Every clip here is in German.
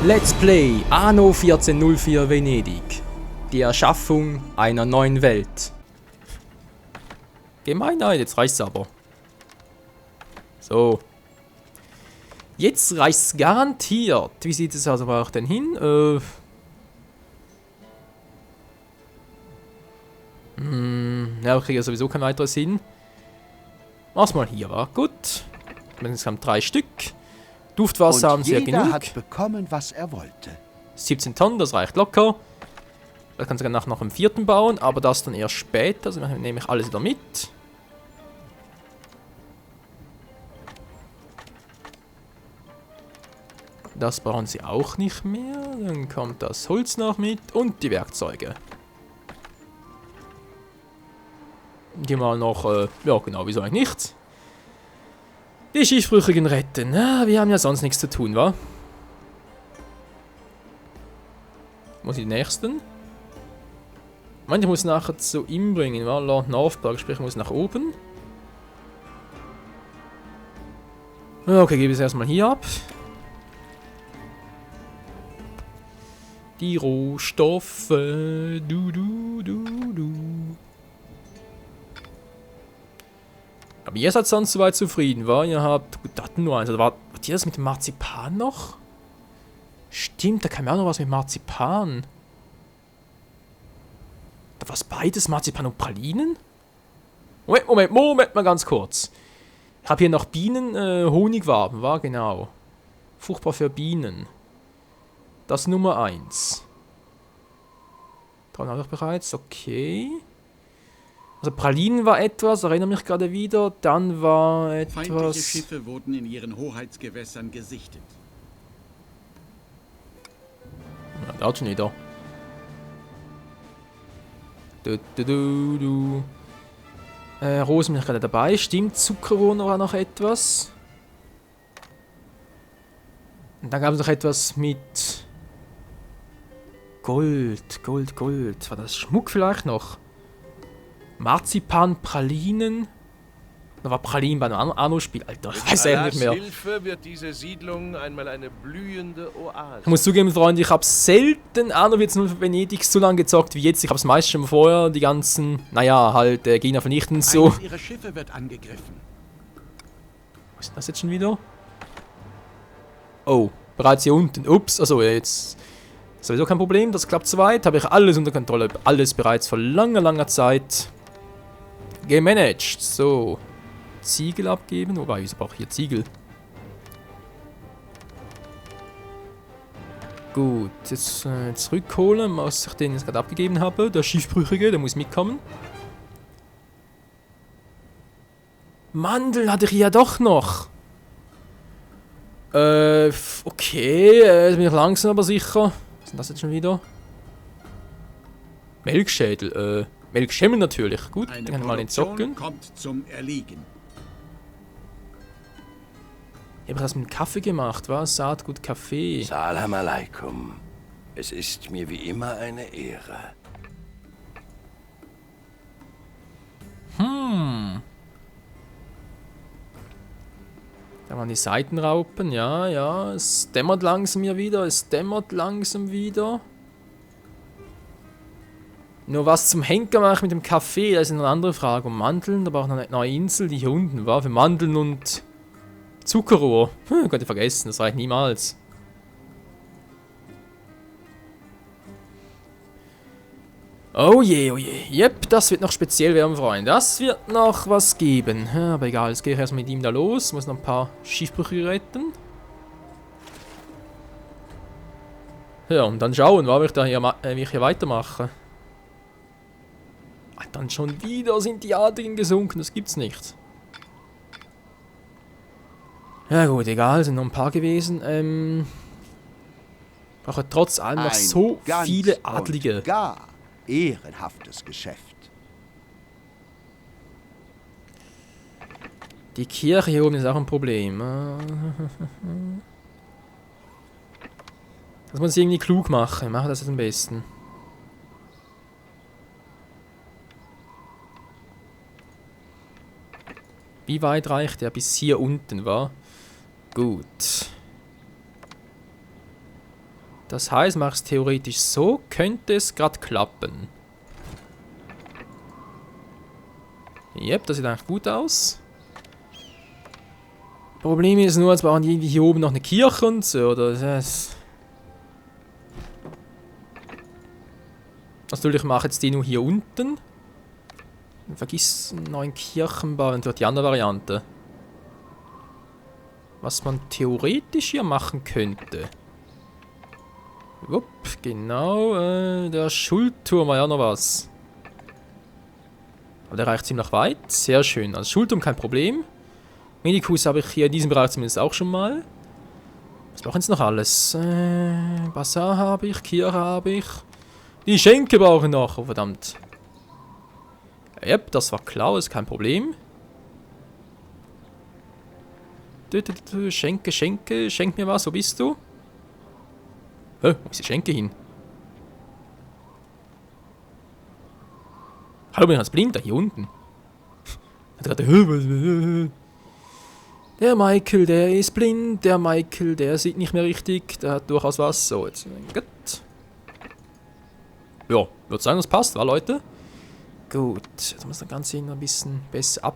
Let's Play Anno 1404 Venedig. Die Erschaffung einer neuen Welt. Gemeinheit, jetzt reicht's aber. So. Jetzt reicht's garantiert. Wie sieht es also auch denn hin? Ja, ich kriege ja sowieso kein weiteres hin. Mach's mal hier, war gut. Insgesamt 3 Stück. Duftwasser haben sie ja genug. Jeder hat bekommen, was er wollte. 17 Tonnen, das reicht locker. Das kannst du danach noch im 4. bauen, aber das dann erst später. Also nehme ich alles wieder mit. Das brauchen sie auch nicht mehr. Dann kommt das Holz noch mit und die Werkzeuge. Die mal noch, ja genau, wieso eigentlich nicht? Die Schiffbrüchigen retten. Na, wir haben ja sonst nichts zu tun, wa? Muss ich den nächsten? Ich muss nachher zu ihm bringen, wa? Lord Northpark, sprich, ich muss nach oben. Okay, gebe ich es erstmal hier ab. Die Rohstoffe. Aber ihr seid sonst soweit zufrieden, wa? Ihr habt. Gut, da hatten nur eins. War ihr das mit dem Marzipan noch? Stimmt, da kam ja auch noch was mit Marzipan. Da war es beides, Marzipan und Pralinen? Moment mal ganz kurz. Ich habe hier noch Bienen, Honigwaben, war genau. Fruchtbar für Bienen. Das Nummer 1. 3 habe ich bereits, okay. Also Pralinen war etwas, erinnere mich gerade wieder. Dann war etwas... Feindliche Schiffe wurden in ihren Hoheitsgewässern gesichtet. Ja, da schon wieder. Rosen bin ich gerade dabei. Stimmt, Zuckerrohr war noch etwas. Und dann gab es noch etwas mit... Gold. War das Schmuck vielleicht noch? Marzipan, Pralinen. Da war Pralinen bei einem Anno-Spiel. Alter, ich weiß ja nicht mehr. Mit Hilfe wird diese Siedlung einmal eine blühende Oase. Ich muss zugeben, Freunde, ich habe selten Anno 1404 Venedig so lange gezockt wie jetzt. Ich habe es meist schon vorher, die ganzen, naja, halt Gegner vernichten so. Eines ihrer Schiffe wird angegriffen. Was ist das jetzt schon wieder? Oh, bereits hier unten. Ups, also jetzt... Sowieso kein Problem, das klappt soweit. Habe ich alles unter Kontrolle. Alles bereits vor langer Zeit gemanagt. So. Ziegel abgeben. Wobei, ich brauche hier Ziegel. Gut, jetzt zurückholen, was ich den jetzt gerade abgegeben habe. Der Schiffbrüchige, der muss mitkommen. Mandeln hatte ich ja doch noch. Okay, jetzt bin ich langsam aber sicher. Was ist denn das jetzt schon wieder? Melkschädel, Melkschimmel natürlich. Gut, Eine den kann ich mal entzocken. kommt zum Erliegen. Ich habe das mit Kaffee gemacht, was? Saatgut Kaffee. Salam alaikum. Es ist mir wie immer eine Ehre. Da waren die Seitenraupen, ja. Es dämmert langsam hier wieder, Nur was zum Henker mache ich mit dem Kaffee, das ist eine andere Frage. Und Mandeln, da braucht noch eine neue Insel, die hier unten war, für Mandeln und Zuckerrohr. Könnt ihr vergessen, das reicht niemals. Oh je. Yep, das wird noch speziell werden, Freunde. Das wird noch was geben. Aber egal, jetzt gehe ich erst mit ihm da los. Muss noch ein paar Schiffbrüche retten. Ja, und dann schauen, wie ich hier weitermache. Dann schon wieder sind die Adrigen gesunken, das gibt's nicht. Ja gut, egal, sind noch ein paar gewesen. Brauche trotz allem noch so ganz viele und Adlige. gar ehrenhaftes Geschäft. Die Kirche hier oben ist auch ein Problem. Das muss ich irgendwie klug machen. Mache das jetzt am besten. Wie weit reicht der? Bis hier unten, war? Gut. Das heißt, mache ich es theoretisch so, könnte es gerade klappen. Yep, das sieht eigentlich gut aus. Problem ist nur, jetzt brauchen die irgendwie hier oben noch eine Kirche und so, oder das. Natürlich mache ich jetzt die nur hier unten. Vergiss einen neuen Kirchenbau und dort die andere Variante. Was man theoretisch hier machen könnte. Wupp, genau, der Schulturm war ja noch was. Aber der reicht ziemlich weit, sehr schön. Also Schulturm kein Problem. Medikus habe ich hier in diesem Bereich zumindest auch schon mal. Was brauchen jetzt noch alles? Bazar habe ich, Kirche habe ich. Die Schenke brauche ich noch, oh verdammt. Yep, das war klar, ist kein Problem. Schenke, schenk mir was, wo bist du? Hä, wo ist die Schenke hin? Hallo, bin ich als blind, da hier unten. Der Michael, der ist blind, der Michael, der sieht nicht mehr richtig, der hat durchaus was. So, jetzt gut. Ja, würde sagen, das passt, wa Leute? Gut, jetzt muss das Ganze ein bisschen besser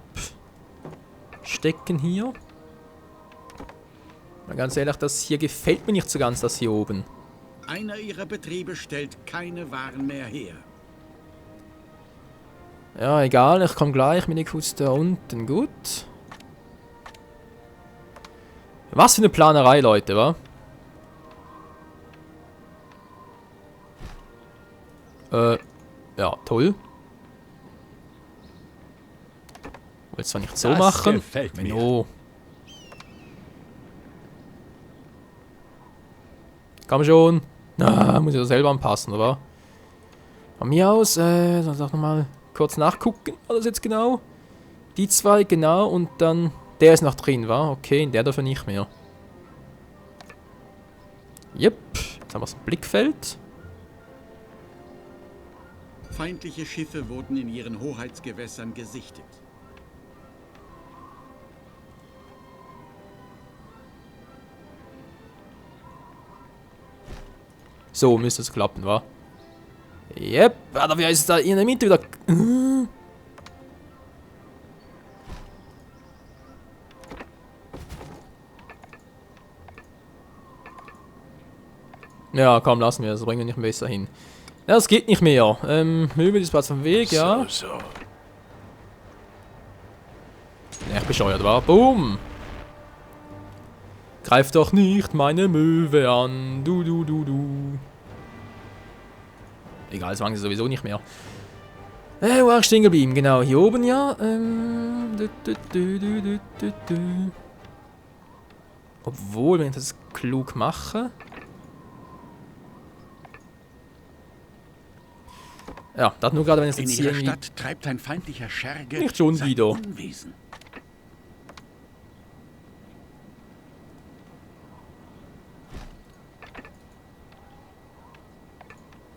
abstecken hier. Mal ganz ehrlich, das hier gefällt mir nicht so ganz, das hier oben. Einer ihrer Betriebe stellt keine Waren mehr her. Ja, egal, ich komme gleich mit den kurz da unten. Gut. Was für eine Planerei, Leute, wa? Ja, toll. Wollte zwar nicht so Das machen. gefällt mir. No. Komm schon. Na, muss ich das selber anpassen, oder? Von mir aus, dann sag nochmal kurz nachgucken, war das jetzt genau? Die zwei, genau, und dann der ist noch drin, war? Okay, der dafür nicht mehr. Yep, jetzt haben wir das Blickfeld. Feindliche Schiffe wurden in ihren Hoheitsgewässern gesichtet. So müsste es klappen, wa? Yep, aber wie ist es da in der Mitte wieder? Ja, komm, lassen wir, das bringen wir nicht besser hin. Ja, das geht nicht mehr. Möbel ist Platz vom Weg, ja. So. Echt bescheuert, war. Boom! Greif doch nicht meine Möwe an. Du. Egal, das machen sie sowieso nicht mehr. Wo war ich stehen geblieben? Genau, hier oben, ja. Obwohl, wenn ich das klug mache. Ja, das nur gerade, wenn es In jetzt ihrer irgendwie... Stadt treibt ein feindlicher Scherge Nicht schon sein wieder. Unwesen.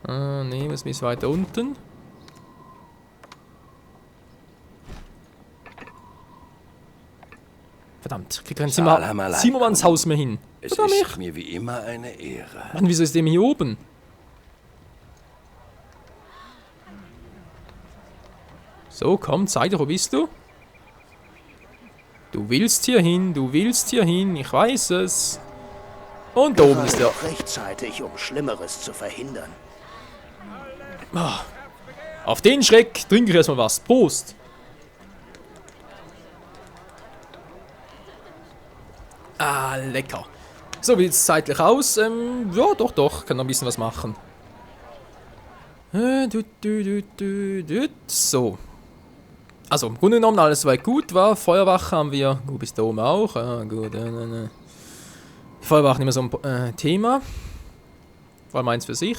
Nee, was ist weiter unten? Verdammt, krieg kein Salam alaikum. Zimmermanns Haus mehr hin. Es Verdammt. ist mir wie immer eine Ehre. Mann, wieso ist dem hier oben? So, komm, zeig doch, wo bist du? Du willst hier hin, ich weiß es. Und da oben ist er. Rechtzeitig, um Schlimmeres zu verhindern. Auf den Schreck trinke ich erstmal was. Prost! Ah, lecker. So, wie sieht es zeitlich aus? Ja, doch, kann noch ein bisschen was machen. So. Also, im Grunde genommen alles soweit gut, war. Feuerwache haben wir. Gut, bis da oben auch. Ah, gut. Die Feuerwache nicht mehr so ein Thema. Vor allem eins für sich.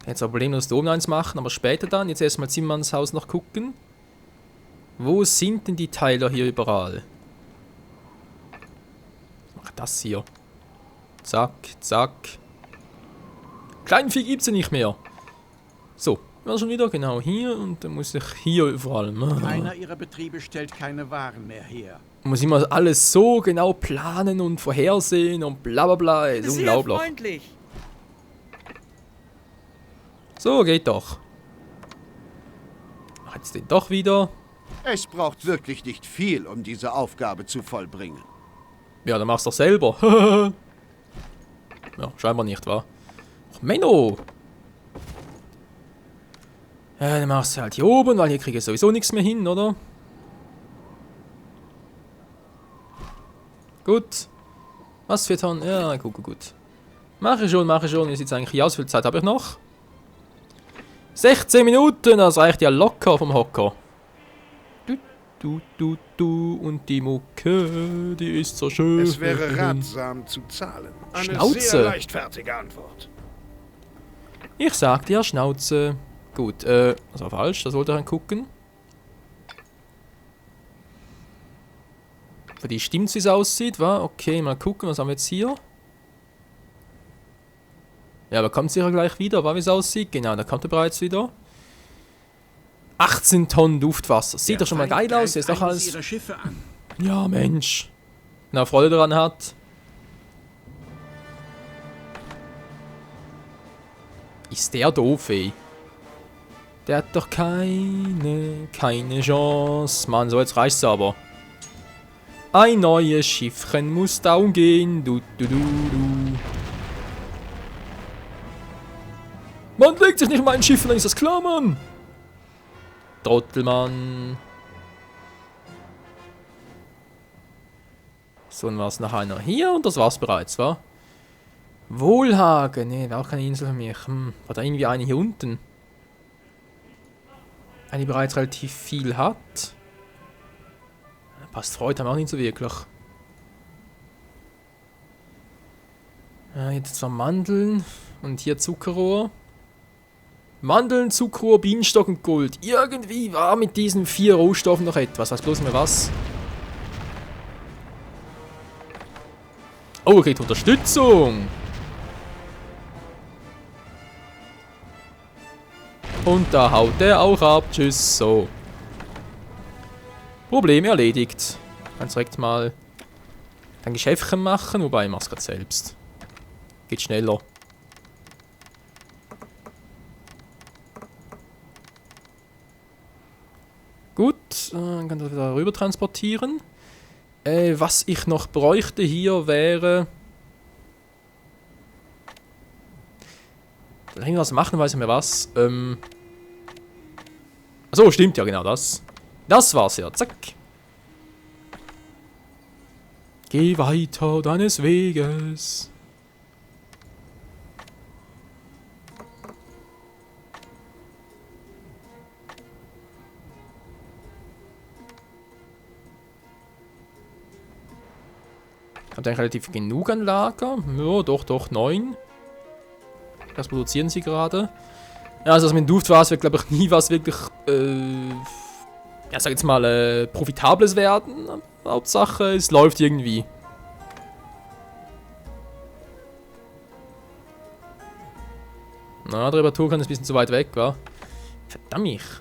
Jetzt aber problemlos da oben eins machen, aber später dann. Jetzt erstmal Zimmermanns Haus noch gucken. Wo sind denn die Teiler hier überall? Ach, das hier. Zack, zack. Kleinvieh gibt's ja nicht mehr. So, war schon wieder genau hier und dann muss ich hier überall. Einer ihrer Betriebe stellt keine Waren mehr her. Muss immer alles so genau planen und vorhersehen und bla bla bla. Ist Sehr unglaublich. freundlich. So, geht doch. Mach jetzt den doch wieder. Es braucht wirklich nicht viel, um diese Aufgabe zu vollbringen. Ja, dann mach's doch selber. Ja, scheinbar nicht, wa? Ach, Menno! Ja, dann machst du halt hier oben, weil hier kriege ich sowieso nichts mehr hin, oder? Gut. Was für Tonnen? Ja, gut. Mache ich schon. Wie sieht's eigentlich aus? Wie viel Zeit habe ich noch? 16 Minuten, das reicht ja locker vom Hocker. Du. Und die Mucke, die ist so schön. Es wäre ratsam zu zahlen. Eine Schnauze. sehr leichtfertige Antwort. Ich sag dir Schnauze. Gut, das war falsch, da sollte ich gucken. Für die stimmt's, wie es aussieht, wa? Okay, mal gucken, was haben wir jetzt hier? Ja, aber kommt sicher gleich wieder, wa, wie es aussieht? Genau, da kommt er bereits wieder. 18 Tonnen Luftwasser. Sieht doch schon mal geil aus, ist doch alles... Ihrer Schiffe an. Ja, Mensch. Wenn er Freude daran hat. Ist der doof, ey. Der hat doch keine Chance. Mann, so jetzt reicht's aber. Ein neues Schiffchen muss down gehen. Du. Man legt sich nicht mal ein Schiff, dann ist das klar, Mann. Trottelmann. So, dann war es noch einer hier und das war's bereits, wa? Wohlhagen, ne, wäre auch keine Insel für mich. War da irgendwie eine hier unten? Eine, die bereits relativ viel hat. Passt Freude haben wir auch nicht so wirklich. Ja, jetzt zwar Mandeln und hier Zuckerrohr. Mandeln, Zuckerrohr, Bienenstock und Gold. Irgendwie war mit diesen 4 Rohstoffen noch etwas. Weiß bloß mehr was. Oh, er kriegt Unterstützung. Und da haut er auch ab. Tschüss, so. Problem erledigt. Kannst direkt mal ein Geschäftchen machen, wobei ich mach's gerade selbst. Geht schneller. Gut, dann kann ich das wieder rüber transportieren. Was ich noch bräuchte hier wäre... Irgendwas machen, weiß ich mir was. Achso, stimmt ja, genau das. Das war's ja, zack. Geh weiter deines Weges. Habt ihr eigentlich relativ genug an Lager? Ja, doch, 9. Das produzieren sie gerade. Ja, also das mit dem Duftwasser wird, glaube ich, nie was wirklich, ja, sag jetzt mal, Profitables werden. Hauptsache, es läuft irgendwie. Na, der Reparaturkran ist ein bisschen zu weit weg, wa? Verdammt.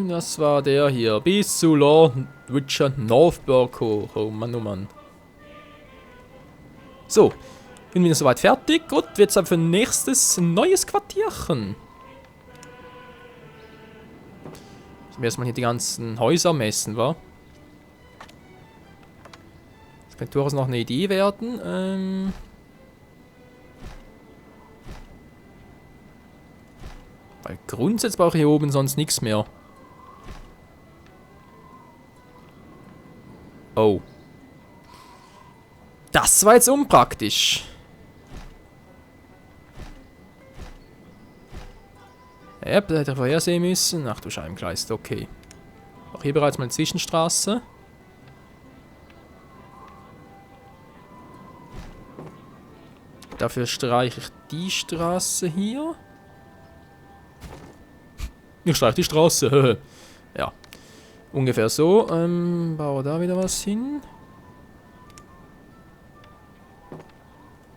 Das war der hier. Bis zu Lord Richard Northburg hoch. Oh Mann, oh Mann. So. Bin wieder soweit fertig. Gut, wird's dann für nächstes neues Quartierchen. Müssen wir erstmal hier die ganzen Häuser messen, wa? Das könnte durchaus noch eine Idee werden. Weil grundsätzlich brauche ich hier oben sonst nichts mehr. Oh. Das war jetzt unpraktisch. Ja, das hätte ich vorhersehen müssen. Ach du Scheibenkleist, okay. Auch hier bereits mal eine Zwischenstraße. Dafür streiche ich die Straße hier. Ich streiche die Straße. Ja. Ungefähr so. Baue da wieder was hin.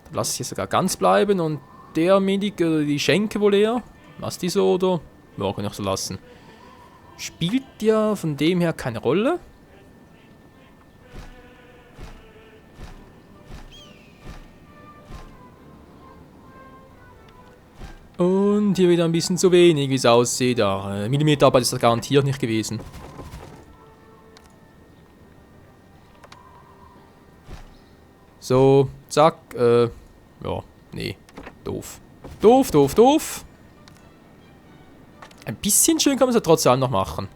Dann lasse ich hier sogar ganz bleiben. Und der Minig, die Schenke wohl eher. Lass die so oder? Ja, kann ich auch so lassen. Spielt ja von dem her keine Rolle. Und hier wieder ein bisschen zu wenig, wie es aussieht. Ja, Millimeterarbeit ist das garantiert nicht gewesen. So, zack, ja, nee, doof. Doof, doof, doof. Ein bisschen schön kann man es ja trotzdem noch machen.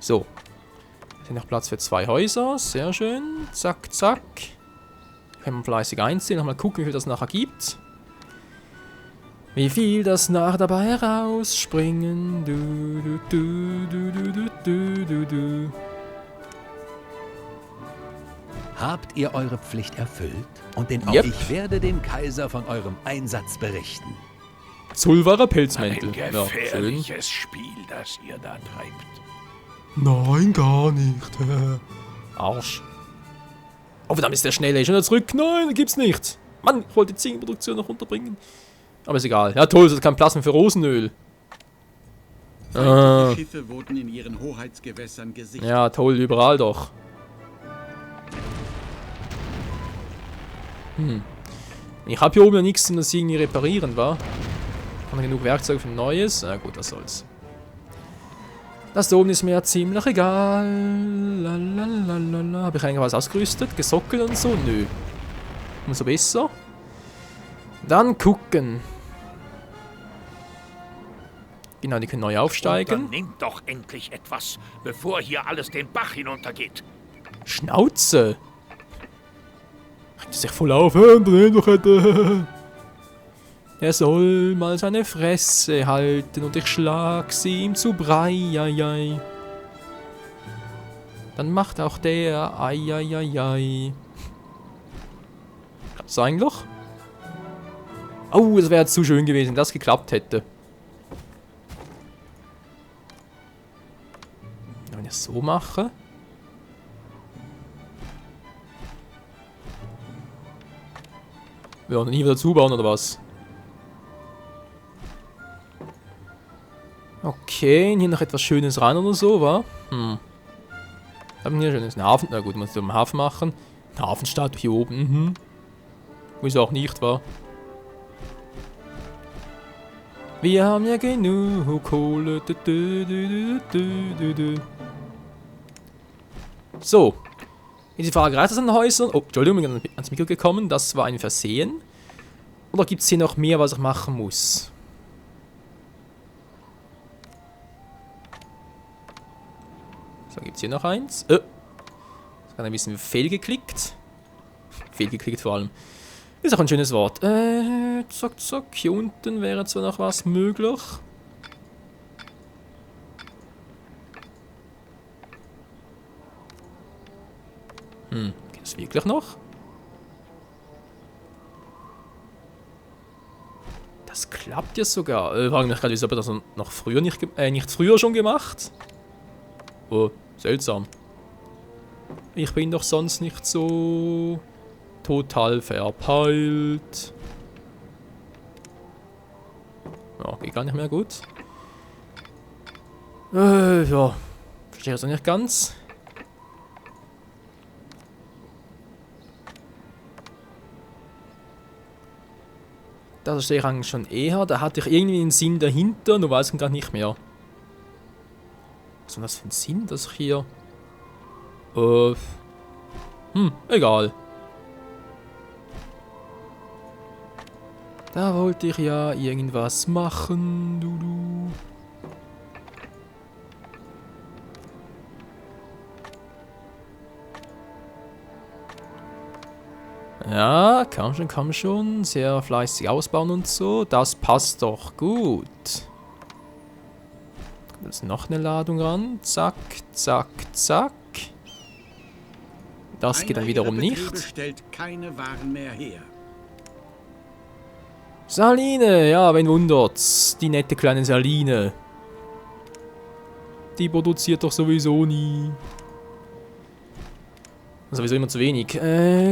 So. Hier noch Platz für 2 Häuser. Sehr schön. Zack, zack. Können wir fleißig einziehen. Nochmal gucken, wie viel das nachher gibt. Wie viel das nachher dabei rausspringen. Du, du, du, du, du, du, du, du. Habt ihr eure Pflicht erfüllt? Und auch Yep. ich werde dem Kaiser von eurem Einsatz berichten. Zulwarer Pelzmäntel. Ein Ja, schön. gefährliches Spiel, das ihr da treibt. Nein, gar nicht. Arsch. Oh, verdammt, ist der schnell. Ist schon wieder zurück. Nein, gibt's nicht. Mann, ich wollte die Zinkenproduktion noch runterbringen. Aber ist egal. Ja, toll, es hat keinen Platz mehr für Rosenöl. Feindliche Schiffe wurden in ihren Hoheitsgewässern gesichtet. Ja, toll, überall doch. Ich habe hier oben ja nichts, um das irgendwie reparieren, wa? Haben wir genug Werkzeuge für ein neues? Na gut, was soll's. Das da oben ist mir ja ziemlich egal. Lalalala. Habe ich eigentlich was ausgerüstet? Gesockelt und so? Nö. Umso besser. Dann gucken. Genau, die können neu aufsteigen. Unternehmt doch endlich etwas, bevor hier alles den Bach hinuntergeht. Schnauze! Regt sich voll auf, dreh doch hätte. Er soll mal seine Fresse halten und ich schlag sie ihm zu Brei, ai, ai. Dann macht auch der ai, ai, ai, ai. Klappt's eigentlich? Oh, das wäre zu schön gewesen, wenn das geklappt hätte. Wenn ich es so mache. Ja, noch nie wieder zubauen oder was? Okay, hier noch etwas Schönes rein oder so, wa? Haben wir hier schönes Hafen? Na gut, muss ich im Hafen machen. Eine Hafenstatue hier oben, Wieso auch nicht, wa? Wir haben ja genug Kohle. So. Ist die Frage, reicht das an den Häusern? Oh, Entschuldigung, ich bin ans Mikro gekommen. Das war ein Versehen. Oder gibt es hier noch mehr, was ich machen muss? So, gibt es hier noch eins? Das ist ein bisschen fehlgeklickt. Fehlgeklickt vor allem. Ist auch ein schönes Wort. Zack, zack. Hier unten wäre zwar noch was möglich. Geht das wirklich noch? Das klappt ja sogar. Frage mich gerade, wieso habe ich das noch früher nicht früher schon gemacht? Oh, seltsam. Ich bin doch sonst nicht so total verpeilt. Ja, geht gar nicht mehr gut. Ja, verstehe das auch nicht ganz. Das verstehe ich eigentlich schon eher. Da hatte ich irgendwie einen Sinn dahinter, nur weiß ich gar nicht mehr. Was ist denn das für ein Sinn, dass ich hier... egal. Da wollte ich ja irgendwas machen, du. Ja, komm schon. Sehr fleißig ausbauen und so. Das passt doch gut. Jetzt noch eine Ladung ran. Zack, zack, zack. Das geht dann wiederum nicht. Stellt keine Waren mehr her. Saline, ja, wen wundert's? Die nette kleine Saline. Die produziert doch sowieso nie. Sowieso immer zu wenig.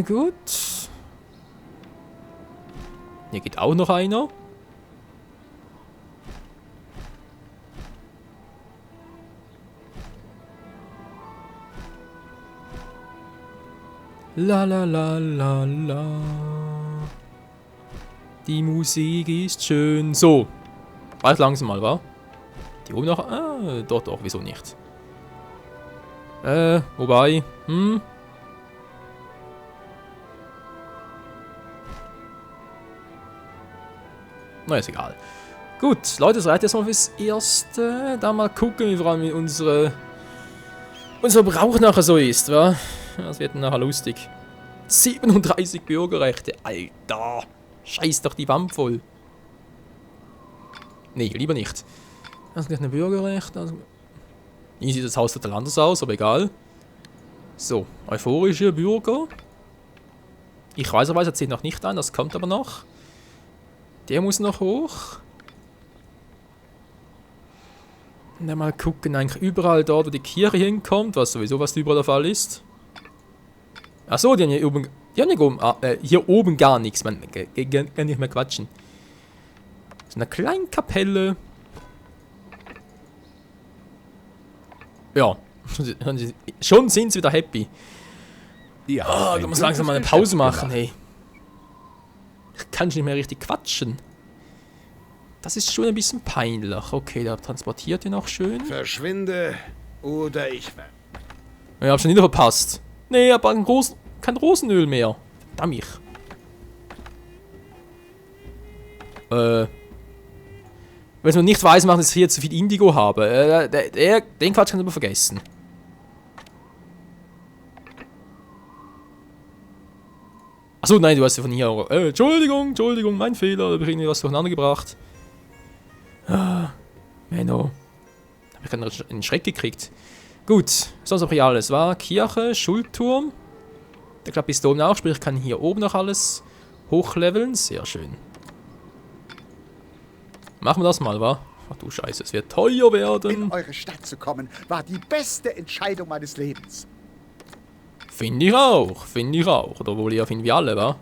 Gut. Hier geht auch noch einer. La la la la la. Die Musik ist schön. So. Bald langsam mal, wa? Die oben noch. Ah, doch, wieso nicht? Wobei. Na, ist egal. Gut, Leute, das reicht jetzt mal fürs Erste. Dann mal gucken, wie vor allem unser Brauch nachher so ist, wa? Das wird nachher lustig. 37 Bürgerrechte, Alter. Scheiß doch die Wand voll. Nee, lieber nicht. Das ist gleich ein Bürgerrecht. Also hier sieht das Haus total anders aus, aber egal. So, euphorische Bürger. Ich weiß, er zählt noch nicht ein, das kommt aber noch. Der muss noch hoch. Und dann mal gucken, eigentlich überall dort, wo die Kirche hinkommt, was sowieso fast überall der Fall ist. Achso, die haben hier oben gar nichts, man kann nicht mehr quatschen. So eine kleine Kapelle. Ja, schon sind sie wieder happy. Ja, Da muss langsam mal eine Pause machen, hey. Ich kann nicht mehr richtig quatschen. Das ist schon ein bisschen peinlich. Okay, da transportiert ihr noch schön. Verschwinde oder ich werde. Ich hab schon wieder verpasst. Nee, aber kein Rosenöl mehr. Verdammt. Wenn man nicht weiß, dass ich hier zu viel Indigo habe. Den Quatsch kann ich aber vergessen. Achso, nein, du hast ja von hier auch. Entschuldigung, mein Fehler. Da habe ich irgendwie was durcheinander gebracht. Menno. Da habe ich gerade einen Schreck gekriegt. Gut, sonst noch hier alles war. Kirche, Schulturm. Der klappt bis da oben auch, sprich ich kann hier oben noch alles hochleveln. Sehr schön. Machen wir das mal, wa? Ach du Scheiße, es wird teuer werden. In eure Stadt zu kommen, war die beste Entscheidung meines Lebens. Finde ich auch. Oder wohl eher finden wir alle, wa?